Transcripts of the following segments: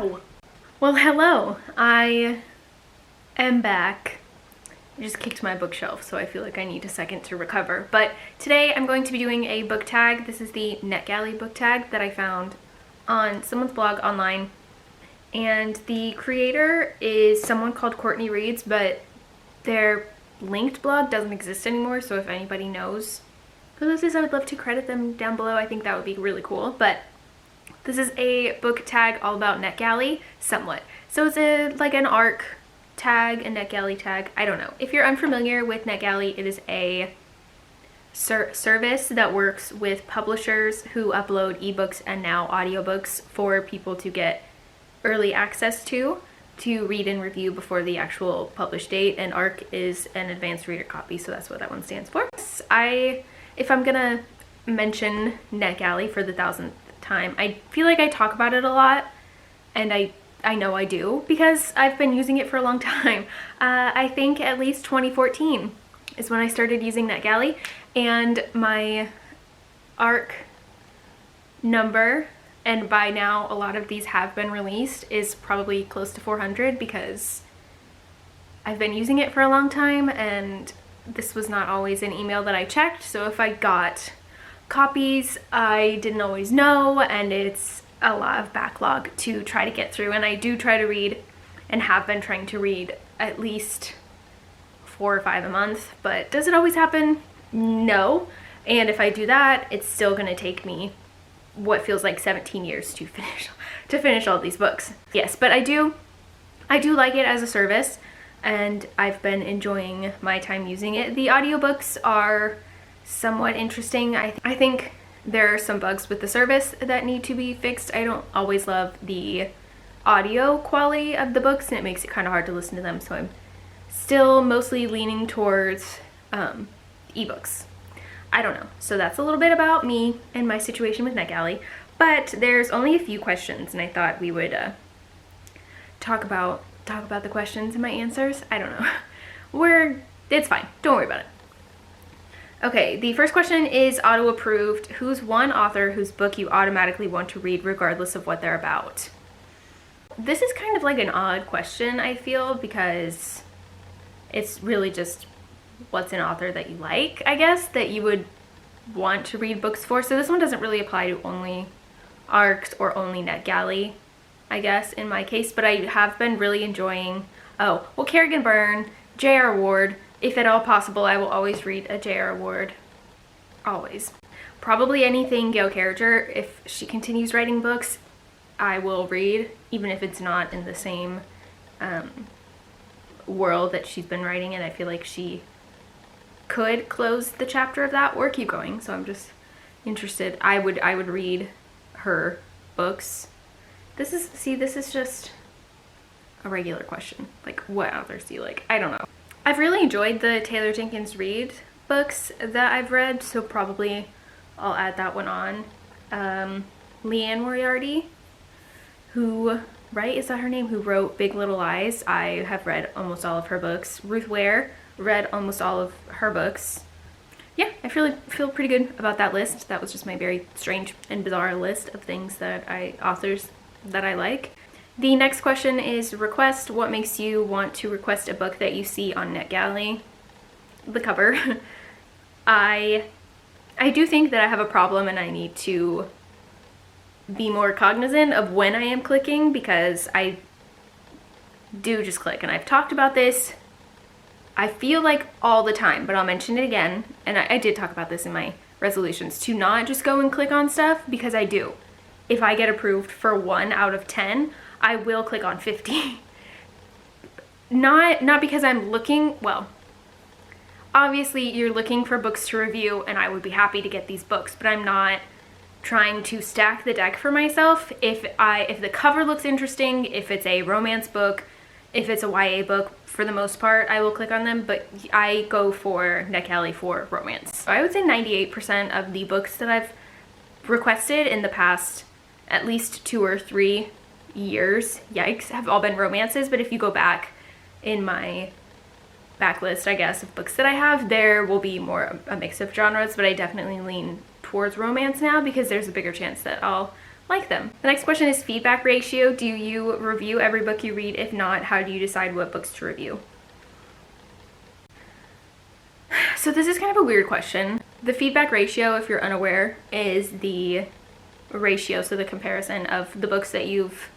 Ow! Well, hello. I am back. I just kicked my bookshelf, so I feel like I need a second to recover. But today I'm going to be doing a book tag. This is the NetGalley book tag that I found on someone's blog online. And the creator is someone called Courtney Reads, but their linked blog doesn't exist anymore, so if anybody knows who this is, I would love to credit them down below. I think that would be really cool. But this is a book tag all about NetGalley, somewhat. So it's like an ARC tag, a NetGalley tag, I don't know. If you're unfamiliar with NetGalley, it is a service that works with publishers who upload ebooks and now audiobooks for people to get early access to read and review before the actual published date, and ARC is an advanced reader copy, so that's what that one stands for. If I'm gonna mention NetGalley for the 1000th time, I feel like I talk about it a lot, and I know I do because I've been using it for a long time. I think at least 2014 is when I started using NetGalley, and my ARC number, and by now a lot of these have been released, is probably close to 400 because I've been using it for a long time, and this was not always an email that I checked, so if I got copies I didn't always know, and it's a lot of backlog to try to get through. And I do try to read, and have been trying to read, at least 4 or 5 a month, but does it always happen? No. And if I do that, it's still gonna take me what feels like 17 years to finish all these books. Yes, but I do like it as a service, and I've been enjoying my time using it. The audiobooks are somewhat interesting. I think there are some bugs with the service that need to be fixed. I don't always love the audio quality of the books, and it makes it kind of hard to listen to them, so I'm still mostly leaning towards ebooks. I don't know. So that's a little bit about me and my situation with NetGalley, but there's only a few questions, and I thought we would talk about the questions and my answers. I don't know. It's fine. Don't worry about it. Okay, the first question is auto-approved. Who's one author whose book you automatically want to read regardless of what they're about? This is kind of like an odd question, I feel, because it's really just what's an author that you like, I guess, that you would want to read books for. So this one doesn't really apply to only ARCs or only NetGalley, I guess, in my case, but I have been really enjoying, Kerrigan Byrne, J.R. Ward. If at all possible, I will always read a J.R. Ward. Always. Probably anything Gail Carriger. If she continues writing books, I will read, even if it's not in the same world that she's been writing in. I feel like she could close the chapter of that or keep going, so I'm just interested. I would read her books. This is just a regular question. Like, what authors do you like? I don't know. I've really enjoyed the Taylor Jenkins Reid books that I've read, so probably I'll add that one on. Leanne Moriarty, is that her name? Who wrote Big Little Lies. I have read almost all of her books. Ruth Ware, read almost all of her books. Yeah, I feel pretty good about that list. That was just my very strange and bizarre list of authors that I like. The next question is request. What makes you want to request a book that you see on NetGalley? The cover. I do think that I have a problem, and I need to be more cognizant of when I am clicking, because I do just click, and I've talked about this, I feel like, all the time, but I'll mention it again, and I did talk about this in my resolutions, to not just go and click on stuff, because I do. If I get approved for 1 out of 10, I will click on 50. Not because I'm looking, well, obviously you're looking for books to review, and I would be happy to get these books, but I'm not trying to stack the deck for myself. If the cover looks interesting, if it's a romance book, if it's a YA book, for the most part, I will click on them, but I go for NetGalley for romance. So I would say 98% of the books that I've requested in the past at least 2 or 3 years, yikes, have all been romances. But if you go back in my backlist, I guess, of books that I have, there will be more a mix of genres, but I definitely lean towards romance now because there's a bigger chance that I'll like them. The next question is feedback ratio. Do you review every book you read? If not, how do you decide what books to review? So this is kind of a weird question. The feedback ratio, if you're unaware, is the ratio, so the comparison of the books that you've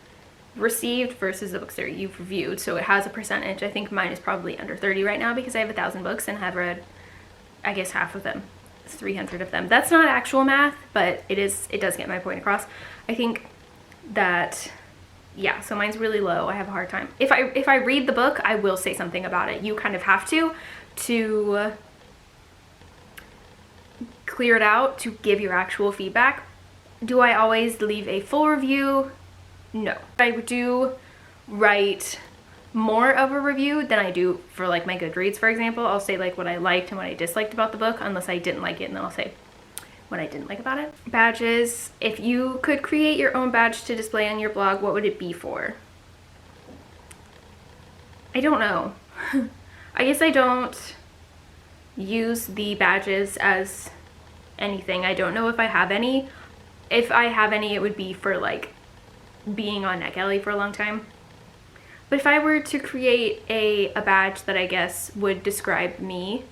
received versus the books that you've reviewed. So it has a percentage. I think mine is probably under 30 right now because I have 1,000 books and have read, I guess, half of them. It's 300 of them. That's not actual math, but it does get my point across. I think that, yeah, so mine's really low. I have a hard time. If I read the book, I will say something about it. You kind of have to clear it out, to give your actual feedback. Do I always leave a full review? No. I do write more of a review than I do for like my Goodreads, for example. I'll say like what I liked and what I disliked about the book, unless I didn't like it, and then I'll say what I didn't like about it. Badges. If you could create your own badge to display on your blog, what would it be for? I don't know. I guess I don't use the badges as anything. I don't know if I have any. If I have any, it would be for like being on NetGalley for a long time. But if I were to create a badge that I guess would describe me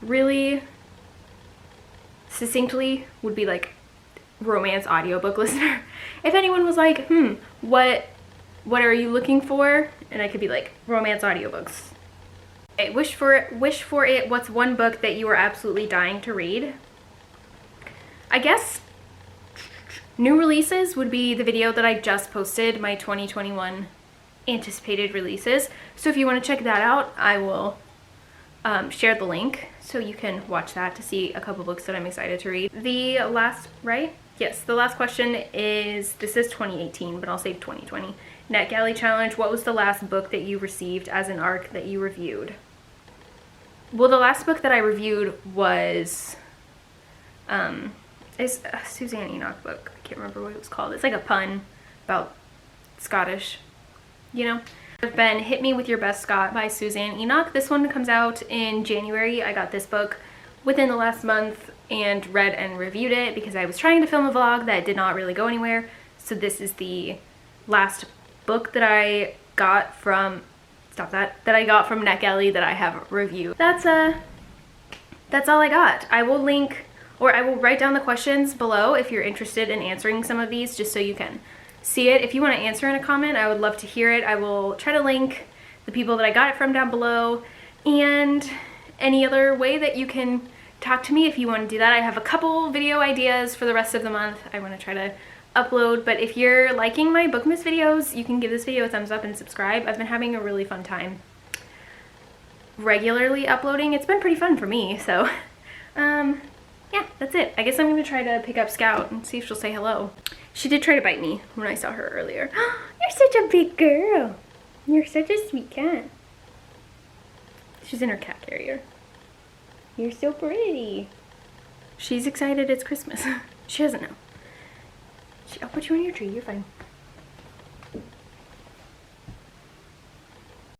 really succinctly, would be like romance audiobook listener. If anyone was like, what are you looking for? And I could be like, romance audiobooks. Okay, wish for it. What's one book that you are absolutely dying to read? I guess new releases would be the video that I just posted, my 2021 anticipated releases. So if you want to check that out, I will share the link so you can watch that to see a couple books that I'm excited to read. The last question is, this is 2018, but I'll say 2020. NetGalley challenge. What was the last book that you received as an ARC that you reviewed? Well, the last book that I reviewed was is a Suzanne Enoch book. I can't remember what it was called. It's like a pun about Scottish, you know. I've been Hit Me With Your Best Scot by Suzanne Enoch. This one comes out in January. I got this book within the last month and read and reviewed it because I was trying to film a vlog that did not really go anywhere. So this is the last book that I got from, that I got from NetGalley that I have reviewed. That's all I got. I will link, or I will write down the questions below if you're interested in answering some of these, just so you can see it. If you want to answer in a comment, I would love to hear it. I will try to link the people that I got it from down below, and any other way that you can talk to me if you want to do that. I have a couple video ideas for the rest of the month I want to try to upload, but if you're liking my bookmas videos, you can give this video a thumbs up and subscribe. I've been having a really fun time regularly uploading. It's been pretty fun for me, so yeah, that's it. I guess I'm gonna try to pick up Scout and see if she'll say hello. She did try to bite me when I saw her earlier. You're such a big girl. You're such a sweet cat. She's in her cat carrier. You're so pretty. She's excited it's Christmas. She doesn't know. I'll put you on your tree, you're fine.